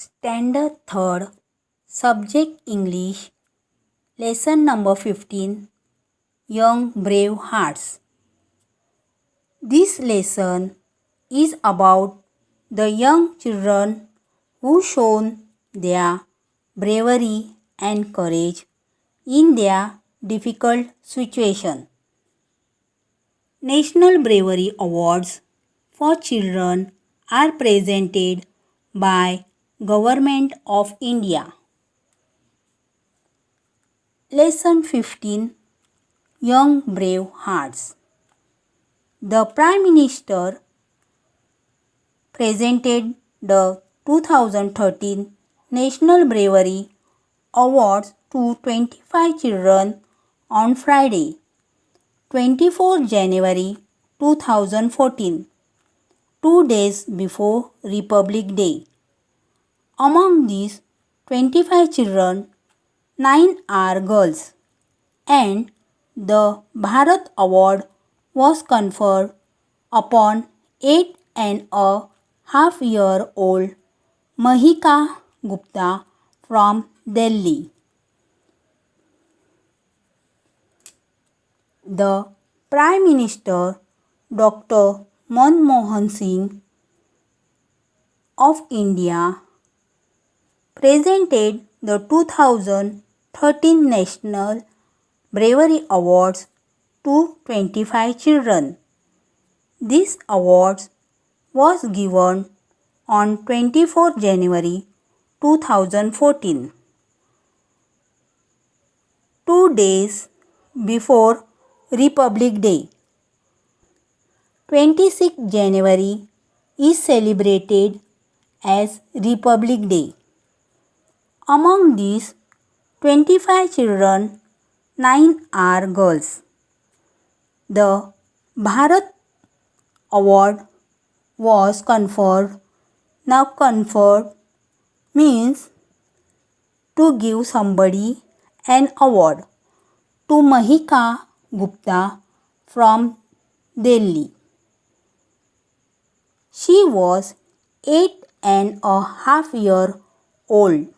Standard 3rd, Subject English, Lesson number 15, Young Brave Hearts. This lesson is about the young children who shown their bravery and courage in their difficult situation. National Bravery Awards for Children are presented by Government of India. Lesson 15, Young Brave Hearts. The Prime Minister presented the 2013 National Bravery Awards to 25 children on Friday, 24 January 2014, 2 days before Republic Day. Among these 25 children, 9 are girls, and the Bharat Award was conferred upon 8.5-year-old Mahika Gupta from Delhi. The Prime Minister Dr. Manmohan Singh of India presented the 2013 National Bravery Awards to 25 children. This award was given on 24 January 2014, 2 days before Republic Day. 26 January is celebrated as Republic Day. Among these 25 children, 9 are girls. The Bharat Award was conferred. Now conferred means to give somebody an award. To Mahika Gupta from Delhi. She was 8.5-year-old.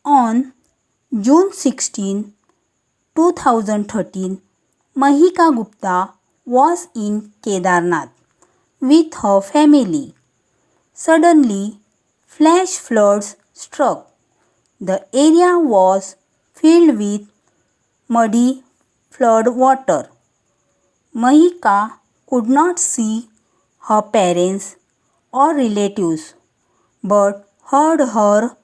On June 16, 2013, Mahika Gupta was in Kedarnath with her family. Suddenly, flash floods struck. The area was filled with muddy flood water. Mahika could not see her parents or relatives, but heard her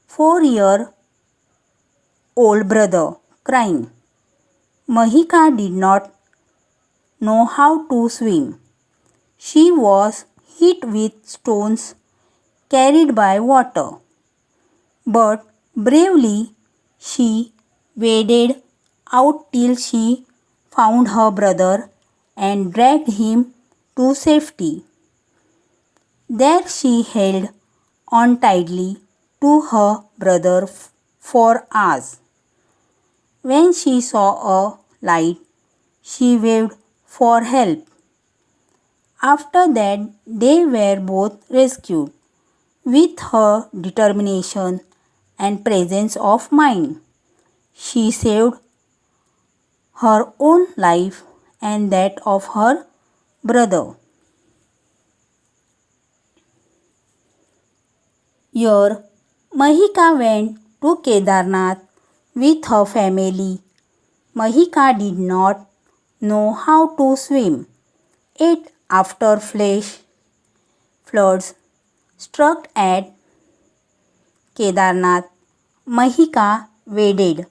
4-year-old brother crying. Mahika did not know how to swim. She was hit with stones carried by water. But bravely she waded out till she found her brother and dragged him to safety. There she held on tightly to her brother for hours. When she saw a light, she waved for help. After that, they were both rescued. With her determination and presence of mind, she saved her own life and that of her brother. Here, Mahika went to Kedarnath with her family. Mahika did not know how to swim. Yet, after flash floods struck at Kedarnath, Mahika waded.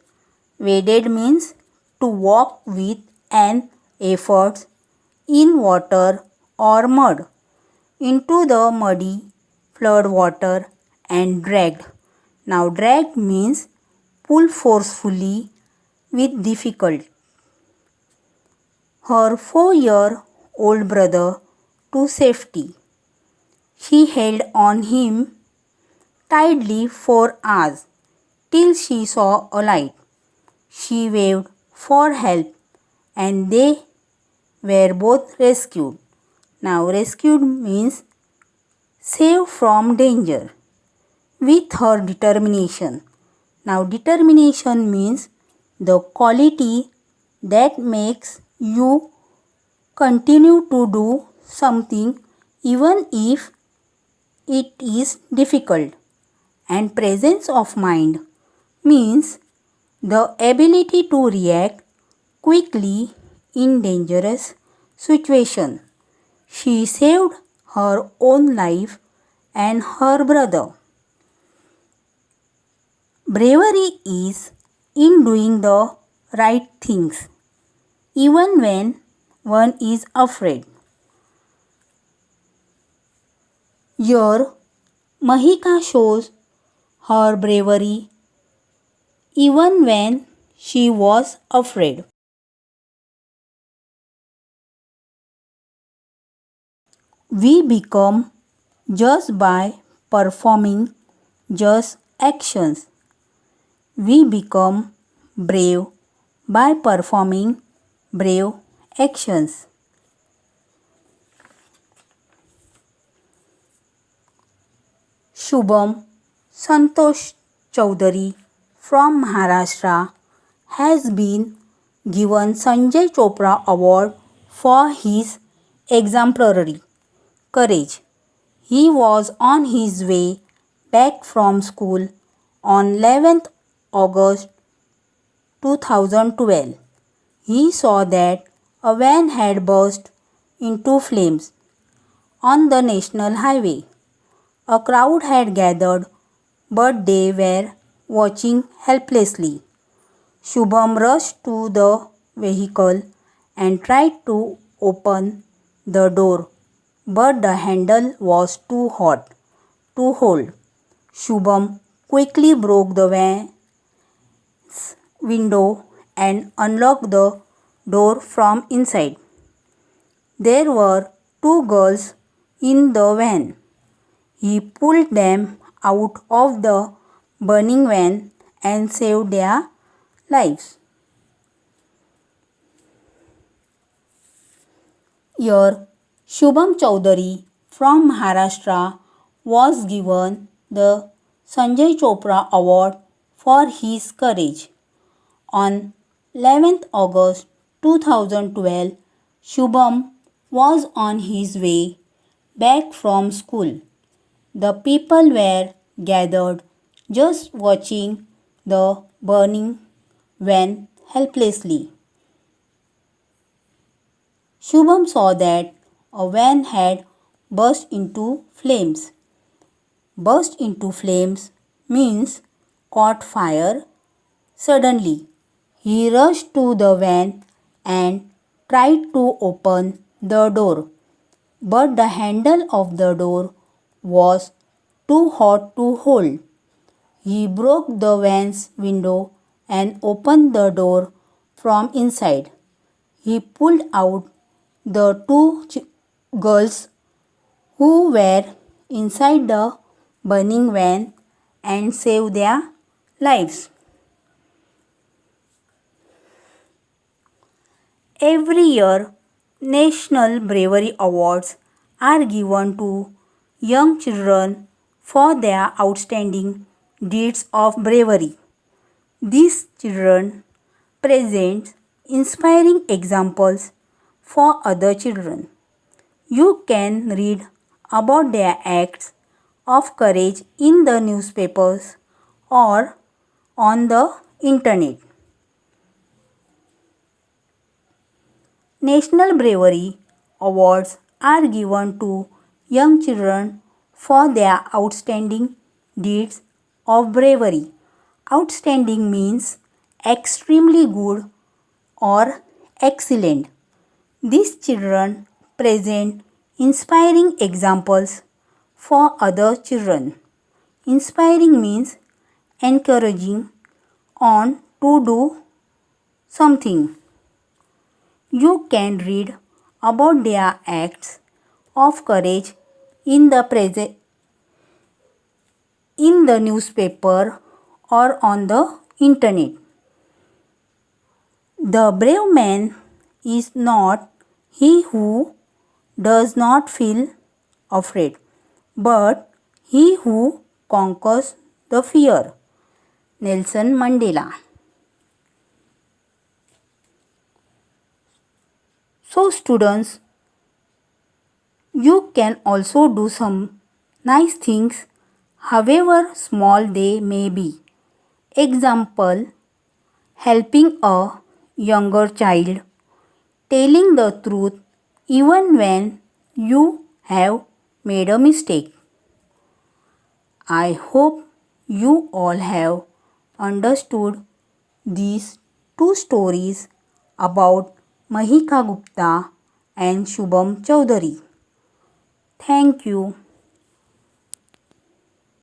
Waded means to walk with an effort in water or mud into the muddy flood water and dragged. Now dragged means pull forcefully with difficulty. Her 4-year-old brother to safety. She held on him tightly for hours till she saw a light. She waved for help and they were both rescued. Now rescued means saved from danger with her determination. Now determination means the quality that makes you continue to do something even if it is difficult. And presence of mind means the ability to react quickly in dangerous situations. She saved her own life and her brother. Bravery is in doing the right things even when one is afraid. Here, Mahika shows her bravery even when she was afraid. We become just by performing just actions. We become brave by performing brave actions. Shubham Santosh Chaudhary from Maharashtra has been given Sanjay Chopra Award for his exemplary courage. He was on his way back from school on 11th August 2012. He saw that a van had burst into flames on the national highway. A crowd had gathered, but they were watching helplessly. Shubham rushed to the vehicle and tried to open the door, but the handle was too hot to hold. Shubham quickly broke the van's window and unlocked the door from inside. There were two girls in the van. He pulled them out of the burning van and saved their lives. Here, Shubham Chaudhary from Maharashtra was given the Sanjay Chopra Award for his courage. On 11th August 2012, Shubham was on his way back from school. The people were gathered just watching the burning van helplessly. Shubham saw that a van had burst into flames. Burst into flames means caught fire suddenly. He rushed to the van and tried to open the door, but the handle of the door was too hot to hold. He broke the van's window and opened the door from inside. He pulled out the two girls who were inside the burning van and saved their lives. Every year, National Bravery Awards are given to young children for their outstanding deeds of bravery. These children present inspiring examples for other children. You can read about their acts of courage in the newspapers or on the internet. National Bravery Awards are given to young children for their outstanding deeds of bravery. Outstanding means extremely good or excellent. These children present inspiring examples for other children. Inspiring means encouraging on to do something. You can read about their acts of courage in the newspaper or on the internet. The brave man is not he who does not feel afraid, but he who conquers the fear. Nelson Mandela. So, students, you can also do some nice things, however small they may be. Example, helping a younger child, telling the truth even when you have made a mistake. I hope you all have understood these two stories about Mahika Gupta and Shubham Chaudhary. Thank you.